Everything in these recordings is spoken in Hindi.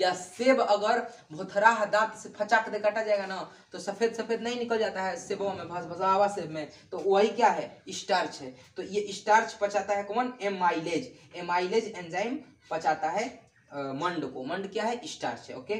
या सेब अगर भुथरा दांत से फचाक दे काटा जाएगा ना तो सफेद सफेद नहीं निकल जाता है सेबों में, भसभसावा सेब में, तो वही क्या है, स्टार्च है। तो ये स्टार्च पचाता है कौन, एमाइलेज। एमाइलेज एंजाइम पचाता है मंड को। मंड क्या है, स्टार्च है। ओके,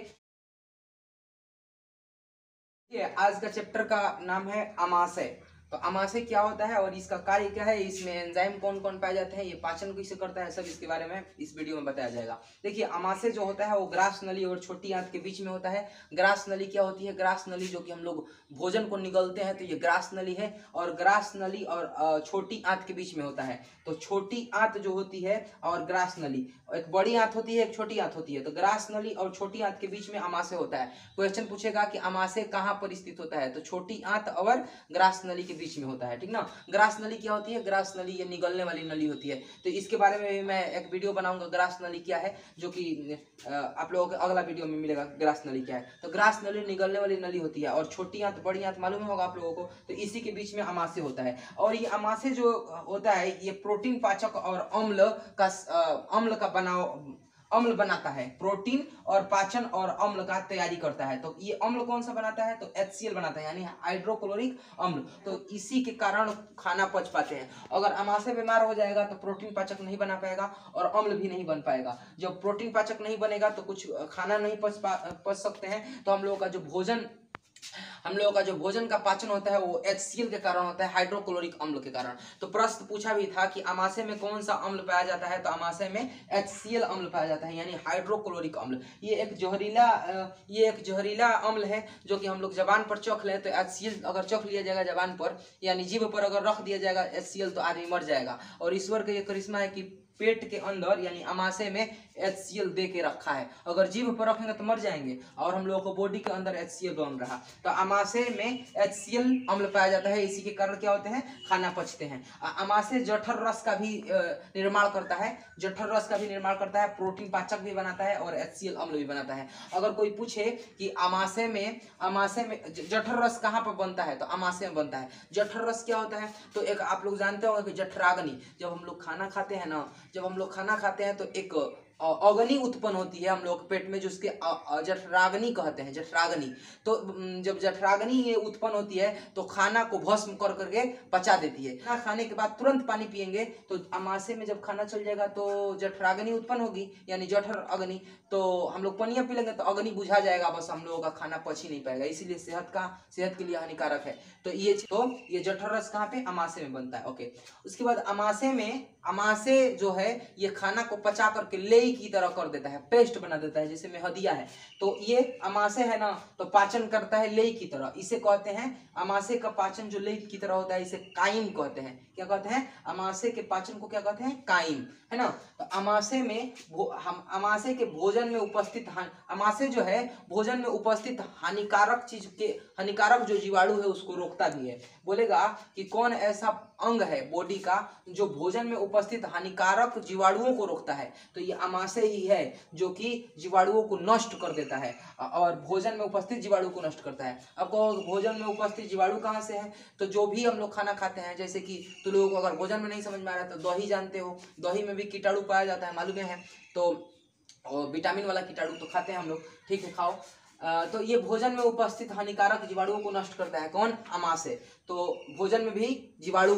ये आज का चैप्टर का नाम है अमाशय। तो अमाशय क्या होता है और इसका कार्य क्या है, इसमें एंजाइम कौन कौन पाए जाते हैं, ये पाचन कैसे करता है, सब इसके बारे में इस वीडियो में बताया जाएगा। देखिए अमाशय जो होता है वो ग्रास नली और छोटी आंत के बीच में होता है। ग्रास नली क्या होती है, ग्रास नली जो कि हम लोग भोजन को निगलते हैं तो ये ग्रास नली है, और ग्रास नली और छोटी आंत के बीच में होता है। तो छोटी आंत जो होती है और ग्रास नली, एक बड़ी आंत होती है एक छोटी आंत होती है, तो ग्रास नली और छोटी आंत के बीच में अमाशय होता है। क्वेश्चन पूछेगा कि अमाशय कहाँ पर स्थित होता है, तो छोटी आंत और ग्रास नली के बीच में होता है, ठीक ना। ग्रास नली क्या होती है, ग्रास नली ये निगलने वाली नली होती है। तो इसके बारे में भी मैं एक वीडियो बनाऊंगा, ग्रास नली क्या है, जो कि आप लोगों को अगला वीडियो में मिलेगा ग्रास नली क्या है। तो ग्रास नली निगलने वाली नली होती है, और छोटी आंत बड़ी आंत मालूम होगा आप लोगों को, तो इसी के बीच में अमाशय होता है। और ये अमाशय जो होता है ये प्रोटीन पाचक और अम्ल का अम्ल बनाता है, प्रोटीन और पाचन और अम्ल का तैयारी करता है। तो ये अम्ल कौन सा बनाता है, तो HCl बनाता है, यानी हाइड्रोक्लोरिक अम्ल। तो इसी के कारण खाना पच पाते हैं। अगर अमाशय बीमार हो जाएगा तो प्रोटीन पाचक नहीं बना पाएगा और अम्ल भी नहीं बन पाएगा। जब प्रोटीन पाचक नहीं बनेगा तो कुछ खाना नहीं पच सकते हैं। तो हम लोगों का जो भोजन का पाचन होता है वो HCl के कारण होता है, हाइड्रोक्लोरिक अम्ल के कारण। तो प्रश्न पूछा भी था कि अमाशय में कौन सा अम्ल पाया जाता है, तो अमाशय में HCl अम्ल पाया जाता है, यानी हाइड्रोक्लोरिक अम्ल। ये एक जहरीला अम्ल है जो कि हम लोग जबान पर चख लें तो HCl अगर चख लिया जाएगा जबान पर, यानी जीभ पर अगर रख दिया जाएगा HCl तो आदमी मर जाएगा। और ईश्वर का ये करिश्मा है कि पेट के अंदर यानी अमाशय में HCl दे के रखा है, अगर जीभ पर रखेंगे तो मर जाएंगे, और हम लोगों को बॉडी के अंदर HCl बन रहा। तो अमाशय में HCl अम्ल पाया जाता है, इसी के कारण क्या होते हैं, खाना पचते हैं। अमाशय जठर रस का भी निर्माण करता है, प्रोटीन पाचक भी बनाता है और HCl अम्ल भी बनाता है। अगर कोई पूछे कि अमाशय में जठर रस कहाँ पर बनता है, तो अमाशय में बनता है। जठर रस क्या होता है, तो एक आप लोग जानते होंगे कि जठराग्नि, जब हम लोग खाना खाते हैं तो एक अग्नि उत्पन्न होती है हम लोग के पेट में, जो उसके जठराग्नि कहते हैं, जठराग्नि। तो जब जठराग्नि ये उत्पन्न होती है तो खाना को भस्म कर करके पचा देती है। खाना खाने के बाद तुरंत पानी पिएंगे तो अमाशय में जब खाना चल जाएगा तो जठराग्नि उत्पन्न होगी, यानी जठर अग्नि। तो हम लोग पानी पी लेंगे तो अग्नि बुझा जाएगा, बस हम लोगों का खाना पच ही नहीं पाएगा, इसीलिए सेहत के लिए हानिकारक है। तो ये जठर रस कहाँ पे, अमाशय में बनता है। ओके, उसके बाद अमाशय जो है ये खाना को पचा करके लेई की तरह कर देता है, पेस्ट बना देता है, जैसे मेहदिया है। तो ये अमाशय है ना, तो पाचन करता है लेई की तरह, इसे कहते हैं अमाशय का पाचन जो लेई की तरह होता है इसे काइम कहते हैं। क्या कहते हैं, अमाशय के पाचन को क्या कहते हैं, काइम, है ना। तो अमाशय के भोजन में उपस्थित अमाशय जो है भोजन में उपस्थित हानिकारक जो जीवाणु है उसको रोकता भी है। बोलेगा कि कौन ऐसा अंग है बॉडी का जो भोजन में उपस्थित हानिकारक जीवाणुओं को रोकता है, तो ये अमाशय ही है जो कि जीवाणुओं को नष्ट कर देता है और भोजन में उपस्थित जीवाणु को नष्ट करता है। आपको भोजन में उपस्थित जीवाणु कहाँ से है, तो जो भी हम लोग खाना खाते हैं, जैसे कि तो लोगों को अगर भोजन में नहीं समझ में आ रहा है तो दही जानते हो, दही में भी कीटाणु पाया जाता है, मालूम है। तो विटामिन वाला कीटाणु तो खाते हैं हम लोग, ठीक है, खाओ। तो ये भोजन में उपस्थित हानिकारक जीवाणुओं को नष्ट करता है, कौन, अमाशय। तो भोजन में भी जीवाणु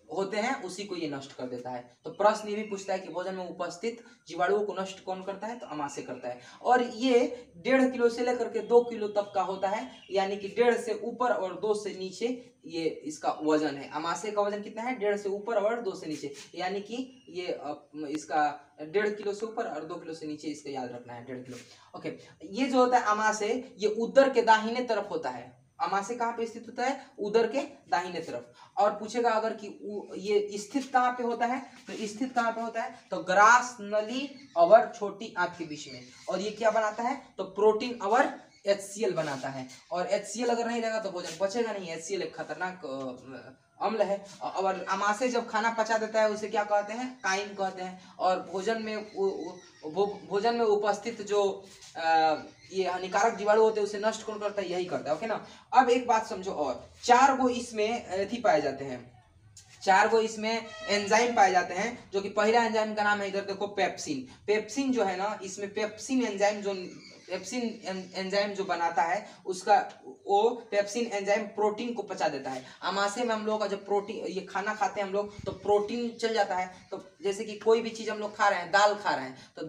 होते हैं उसी को ये नष्ट कर देता है। तो प्रश्न ये भी पूछता है कि भोजन में उपस्थित जीवाणुओं को नष्ट कौन करता है, तो अमाशय करता है। और ये 1.5 किलो से लेकर के 2 किलो तक का होता है, यानी कि 1.5 से ऊपर और 2 से नीचे ये इसका वजन है। अमाशय का वजन कितना है, 1.5 से ऊपर और 2 से नीचे, यानी कि ये इसका 1.5 किलो से ऊपर और 2 किलो से नीचे, इसका याद रखना है, 1.5 किलो। ओके, ये जो होता है अमाशय ये उदर के दाहिने तरफ होता है। अमाशय कहाँ पे स्थित होता है, उदर के दाहिने तरफ। और पूछेगा अगर कि ये स्थित कहाँ पे होता है, तो स्थित कहाँ पे होता है, तो ग्रास नली और छोटी आंत के बीच में। और ये क्या बनाता है, तो प्रोटीन और HCl बनाता है। और HCl अगर नहीं रहेगा तो भोजन पचेगा नहीं, HCl एक खतरनाक अम्ल है। और अमाशय जब खाना पचा देता है उसे क्या कहते हैं, काइम कहते हैं। और भोजन में उपस्थित जो ये हानिकारक जीवाणु होते हैं उसे नष्ट कौन करता है, यही करता है। ओके ना। अब एक बात समझो, और 4 गो इसमें पाए जाते हैं, 4 गो इसमें एंजाइम पाए जाते हैं, जो कि पहला एंजाइम का नाम है, इधर देखो पेप्सिन। पेप्सिन जो है ना, इसमें पेप्सिन एंजाइम जो बनाता है उसका, वो पेप्सिन एंजाइम प्रोटीन को पचा देता है। आमाशय में हम लोग का जब प्रोटीन, ये खाना खाते हैं हम लोग तो प्रोटीन चल जाता है। तो जैसे कि कोई भी चीज हम लोग खा रहे हैं, दाल खा रहे हैं, तो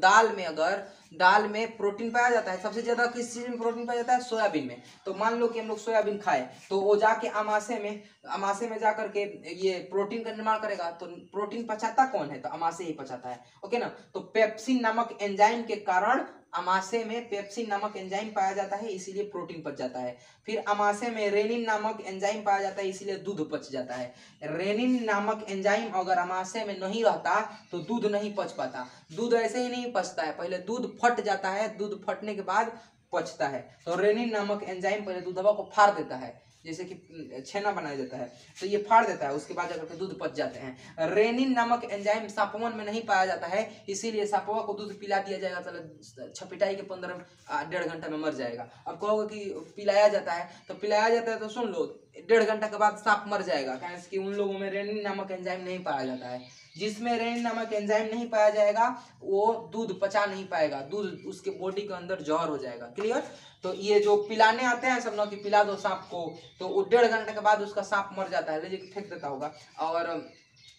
दाल में प्रोटीन पाया जाता है। सबसे ज्यादा किस चीज में प्रोटीन पाया जाता है? सोयाबीन में। तो मान लो कि हम लोग सोयाबीन खाए, तो वो जाके आमाशय में जाकर के ये प्रोटीन का निर्माण करेगा। तो प्रोटीन पचाता कौन है? तो आमाशय ही पचाता है। ओके ना। तो पेप्सिन नामक एंजाइम के कारण आमाशय में पेप्सिन नामक एंजाइम पाया जाता है, इसीलिए प्रोटीन पच जाता है। फिर आमाशय में रेनिन नामक एंजाइम पाया जाता है, इसीलिए दूध पच जाता है। रेनिन नामक एंजाइम अगर आमाशय में नहीं रहता तो दूध नहीं पच पाता। दूध ऐसे ही नहीं पचता है, पहले दूध फट जाता है, दूध फटने के बाद पचता है। तो रेनिन नामक एंजाइम पहले दूधवा को फाड़ देता है, जैसे कि छेना बनाया जाता है, तो ये फाड़ देता है, उसके बाद जाकर के दूध पच जाते हैं। रेनिन नामक एंजाइम सापवन में नहीं पाया जाता है, इसीलिए सापवा को दूध पिला दिया जाएगा, चलो छपिटाई के 15-1.5 घंटा में मर जाएगा। अब कहोगे कि पिलाया जाता है, तो पिलाया जाता है तो सुन लो, 1.5 घंटा के बाद सांप मर जाएगा, कि उन लोगों में रेनिन नामक एंजाइम नहीं पाया जाता है। जिसमें रेनिन नामक एंजाइम नहीं पाया जाएगा वो दूध पचा नहीं पाएगा, दूध उसके बॉडी के अंदर जहर हो जाएगा। क्लियर? तो ये जो पिलाने आते हैं सब लोग कि पिला दो सांप को, तो वो 1.5 घंटे के बाद उसका सांप मर जाता है, लेकिन फेंक देता होगा। और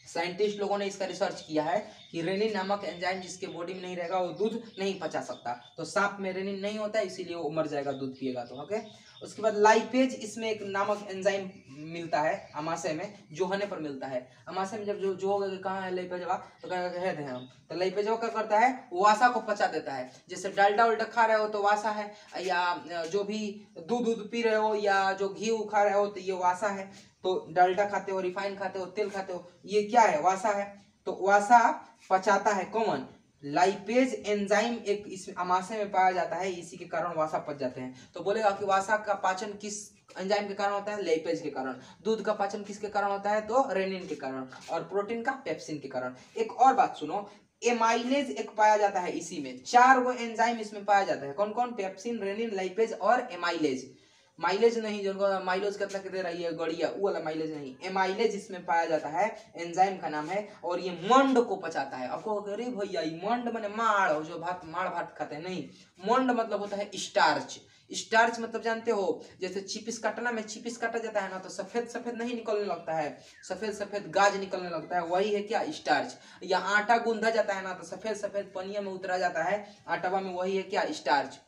साइंटिस्ट लोगों ने इसका रिसर्च किया है कि रेनिन नामक एंजाइम जिसके बॉडी में नहीं रहेगा वो दूध नहीं पचा सकता। तो सांप में रेनिन नहीं होता है, इसीलिए वो मर जाएगा दूध पिएगा तो। ओके। उसके बाद लाइपेज, इसमें एक नामक एंजाइम मिलता है आमाशय में, जोहने पर मिलता है। आमाशय में जब जो होगा कि कहाँ है लाइपेजवा, तो कहते हैं हम, तो लाइपेजवा क्या करता है? वासा को पचा देता है। जैसे डाल्डा उल्टा खा रहे हो तो वासा है, या जो भी दूध पी रहे हो या जो घी खा रहे हो तो ये वासा है। तो डाल्डा खाते हो, रिफाइन खाते हो, तेल खाते हो, ये क्या है? वासा है। तो वासा पचाता है कौन? लाइपेज एंजाइम एक इस आमाशय में पाया जाता है, इसी के कारण वासा पच जाते हैं। तो बोलेगा कि वासा का पाचन किस एंजाइम के कारण होता है? लाइपेज के कारण। दूध का पाचन किसके कारण होता है? तो रेनिन के कारण। और प्रोटीन का पेप्सिन के कारण। एक और बात सुनो, एमाइलेज एक पाया जाता है इसी में। 4 गो एंजाइम इसमें पाया जाता है। कौन कौन? पेप्सिन, रेनिन, लाइपेज और एमाइलेज। माइलेज नहीं, जो माइलेज कितना दे रही है गड़िया, वो वाला माइलेज नहीं, एमाइलेज इसमें पाया जाता है, एंजाइम का नाम है। और ये मंड को पचाता है। आपको अरे भैया ये मंड माने माड़, जो माड़ भात खाते हैं, नहीं, मंड मतलब होता है स्टार्च। स्टार्च मतलब जानते हो, जैसे चिपिस काटना में चिपिस काटा जाता है ना, तो सफेद सफेद नहीं निकलने लगता है, सफेद सफेद गाज निकलने लगता है, वही है क्या? स्टार्च। या आटा गूंधा जाता है ना, तो सफेद सफेद पनिया में उतरा जाता है आटावा में, वही है क्या? स्टार्च।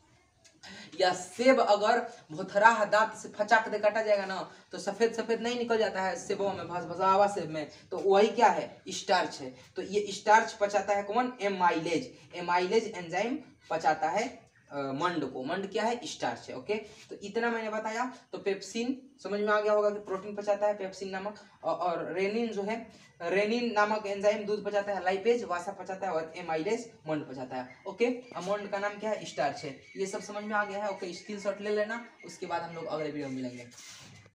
या सेब अगर भुथरा दांत से फचाक दे काटा जाएगा ना, तो सफेद सफेद नहीं निकल जाता है सेबों में, भसभसावा सेब में, तो वही क्या है? स्टार्च है। तो ये स्टार्च पचाता है कौन? एमाइलेज। एमाइलेज एंजाइम पचाता है मंड को। मंड क्या है? स्टार्च है। ओके। तो इतना मैंने बताया। तो पेप्सिन समझ में आ गया होगा कि प्रोटीन पचाता है पेप्सिन नामक, और रेनिन जो है, रेनिन नामक एंजाइम दूध पचाता है, लाइपेज वासा पचाता है, और एमाइलेज मंड पचाता है। ओके। मंड का नाम क्या है? स्टार्च है। ये सब समझ में आ गया है? ओके। स्क्रीनशॉट ले लेना, उसके बाद हम लोग अगले वीडियो में मिलेंगे।